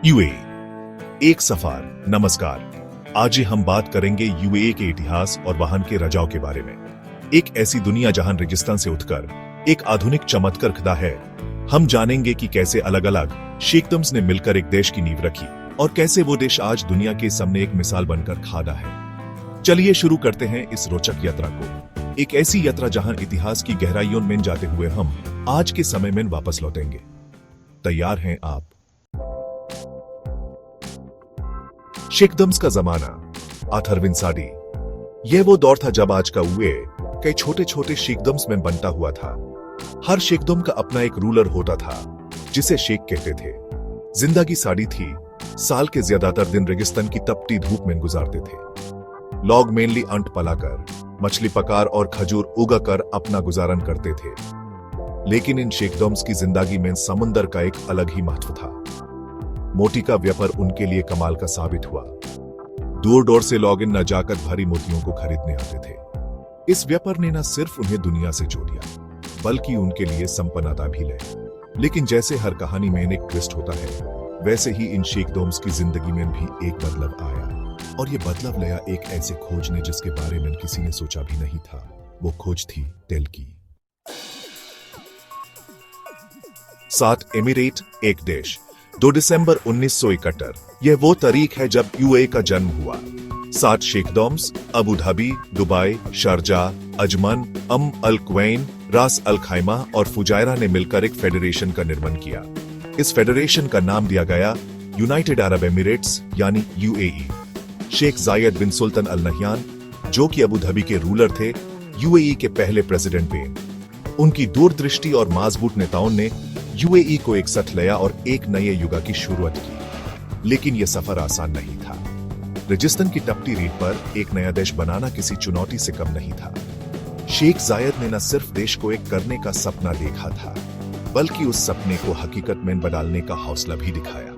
UAE एक सफर। नमस्कार, आज हम बात करेंगे यूएई के इतिहास और वहां के राजाओं के बारे में। एक ऐसी दुनिया जहां रेगिस्तान से उठकर एक आधुनिक चमत्कार खड़ा है। हम जानेंगे कि कैसे अलग अलग शेखडम्स ने मिलकर एक देश की नींव रखी और कैसे वो देश आज दुनिया के सामने एक मिसाल बनकर खड़ा है। चलिए शुरू करते हैं इस रोचक यात्रा को। एक ऐसी यात्रा जहां इतिहास की गहराइयों में जाते हुए हम आज के समय में वापस लौटेंगे। तैयार हैं आप? शेखडम्स का जमाना, अठारहवीं सदी। यह वो दौर था जब आज का यूएई कई छोटे छोटे शेखडम्स में बनता हुआ था। हर शेखडम का अपना एक रूलर होता था जिसे शेख कहते थे। जिंदगी सादी थी। साल के ज्यादातर दिन रेगिस्तान की तपती धूप में गुजारते थे। लोग मेनली अंट पलाकर, मछली पकार और खजूर उगाकर अपना गुजारन करते थे। लेकिन इन शेखडम्स की जिंदगी में समुंदर का एक अलग ही महत्व था। मोती का व्यापार उनके लिए कमाल का साबित हुआ। दूर दूर से लोग इन नजाकत भरी मोतियों को खरीदने आते थे। इस व्यापार ने न सिर्फ उन्हें दुनिया से जोड़ा, बल्कि उनके लिए संपन्नता भी लाई। लेकिन जैसे हर कहानी में एक ट्विस्ट होता है, वैसे ही इन शेखडम्स की जिंदगी में भी एक बदलाव आया। और ये बदलाव लाया एक ऐसे खोज ने जिसके बारे में किसी ने सोचा भी नहीं था। वो खोज थी तेल की। 7 एमिरेट, एक देश। 2 दिसंबर 1971 यह वो तारीख है जब यूएई का जन्म हुआ। 7 sheikhdoms Abu Dhabi, Dubai, Sharjah, Ajman, Al Quwain, Ras Al खैमा और फुजायरा ने मिलकर एक फेडरेशन का निर्माण किया। इस फेडरेशन का नाम दिया गया यूनाइटेड अरब एमिरेट्स यानी यूएई। शेख जायद बिन सुल्तान अल नहयान, जो कि अबू धाबी के रूलर थे, यूएई के पहले प्रेसिडेंट बने। उनकी दूरदृष्टि और मजबूत नेताओं ने यूएई को एक साथ लाया और एक नए युग की शुरुआत की। लेकिन यह सफर आसान नहीं था। रेगिस्तान की तपती रेत पर एक नया देश बनाना किसी चुनौती से कम नहीं था। शेख जायद ने न सिर्फ देश को एक करने का सपना देखा था, बल्कि उस सपने को हकीकत में बदलने का हौसला भी दिखाया।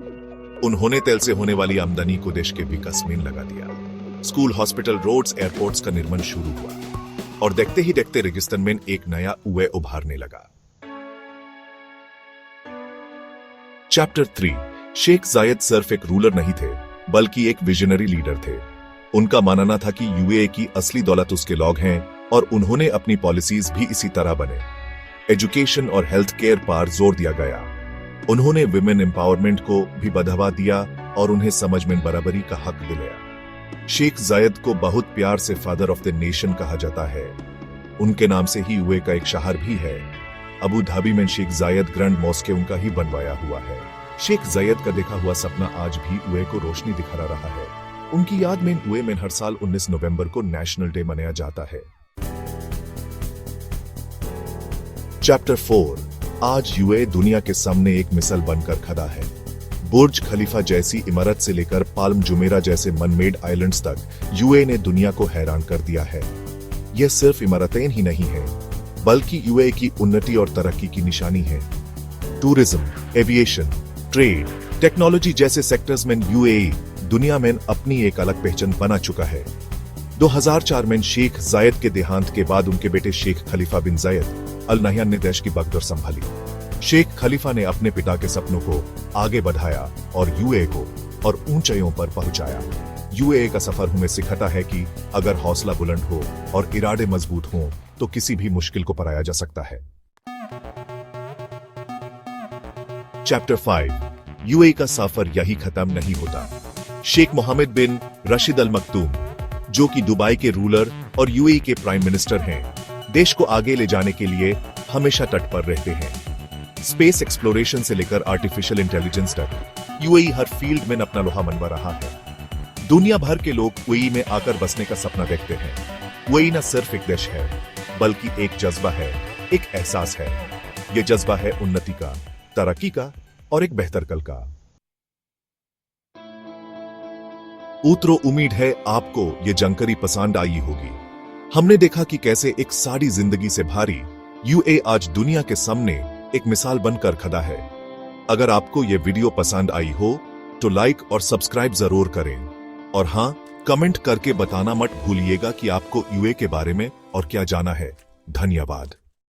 उन्होंने तेल से होने वाली आमदनी को देश के विकास में लगा दिया। स्कूल, हॉस्पिटल, रोड्स, एयरपोर्ट्स का निर्माण शुरू हुआ और देखते ही देखते रेगिस्तान में एक नया यूएई उभारने लगा। चैप्टर 3। शेख जायद सिर्फ एक रूलर नहीं थे, बल्कि एक विजनरी लीडर थे। उनका मानना था कि यूएई की असली दौलत उसके लोग हैं और उन्होंने अपनी पॉलिसीज भी इसी तरह बने। एजुकेशन और हेल्थ केयर पर जोर दिया गया। उन्होंने विमेन एम्पावरमेंट को भी बढ़ावा दिया और उन्हें समझ में बराबरी का हक दिलाया। शेख जायद को बहुत प्यार से फादर ऑफ द नेशन कहा जाता है। उनके नाम से ही यूएई का एक शहर भी है। अबू धाबी में शेख जायद ग्रैंड मॉस्क उनका ही बनवाया हुआ है। शेख जायद का देखा हुआ सपना आज भी यूएई को रोशनी दिखा रहा है। उनकी याद में यूएई में हर साल 19 नवंबर को नेशनल डे मनाया जाता है। चैप्टर 4। आज यूएई दुनिया के सामने एक मिसाल बनकर खड़ा है। बुर्ज खलीफा जैसी इमारत से लेकर पाल्म जुमेरा जैसे मनमेड आइलैंड्स तक यूएई ने दुनिया को हैरान कर दिया है। यह सिर्फ इमारतें ही नहीं है, बल्कि यूएई की उन्नति और तरक्की की निशानी है। टूरिज्म, एविएशन, ट्रेड, टेक्नोलॉजी जैसे सेक्टर्स में यूएई दुनिया में अपनी एक अलग पहचान बना चुका है। 2004 में शेख जायद के देहांत के बाद उनके बेटे शेख खलीफा बिन जायद अल नहयान ने देश की बगडोर संभाली। शेख खलीफा ने अपने पिता के सपनों को आगे बढ़ाया और यूएई को और ऊंचाइयों पर पहुंचाया। यूएई का सफर हमें सिखाता है कि अगर हौसला बुलंद हो और इरादे मजबूत हों तो किसी भी मुश्किल को पाया जा सकता है। चैप्टर 5। यूएई का सफर यही खत्म नहीं होता। शेख मोहम्मद बिन रशीद अल मक्तूम, जो कि दुबई के रूलर और यूएई के प्राइम मिनिस्टर हैं, देश को आगे ले जाने के लिए हमेशा तट पर रहते हैं। स्पेस एक्सप्लोरेशन से लेकर आर्टिफिशियल इंटेलिजेंस तक यूएई हर फील्ड में अपना लोहा मनवा रहा है। दुनिया भर के लोग यूएई में आकर बसने का सपना देखते हैं। यूएई न सिर्फ एक देश है, बल्कि एक जज्बा है, एक एहसास है। यह जज्बा है उन्नति का, तरक्की का और एक बेहतर कल का। उतरो, उम्मीद है आपको ये जानकारी पसंद आई होगी। हमने देखा कि कैसे एक सादी जिंदगी से भारी यूएई आज दुनिया के सामने एक मिसाल बनकर खड़ा है। अगर आपको ये वीडियो पसंद आई हो तो लाइक और सब्सक्राइब जरूर करें। और हाँ, कमेंट करके बताना मत भूलिएगा कि आपको यूएई के बारे में और क्या जाना है। धन्यवाद।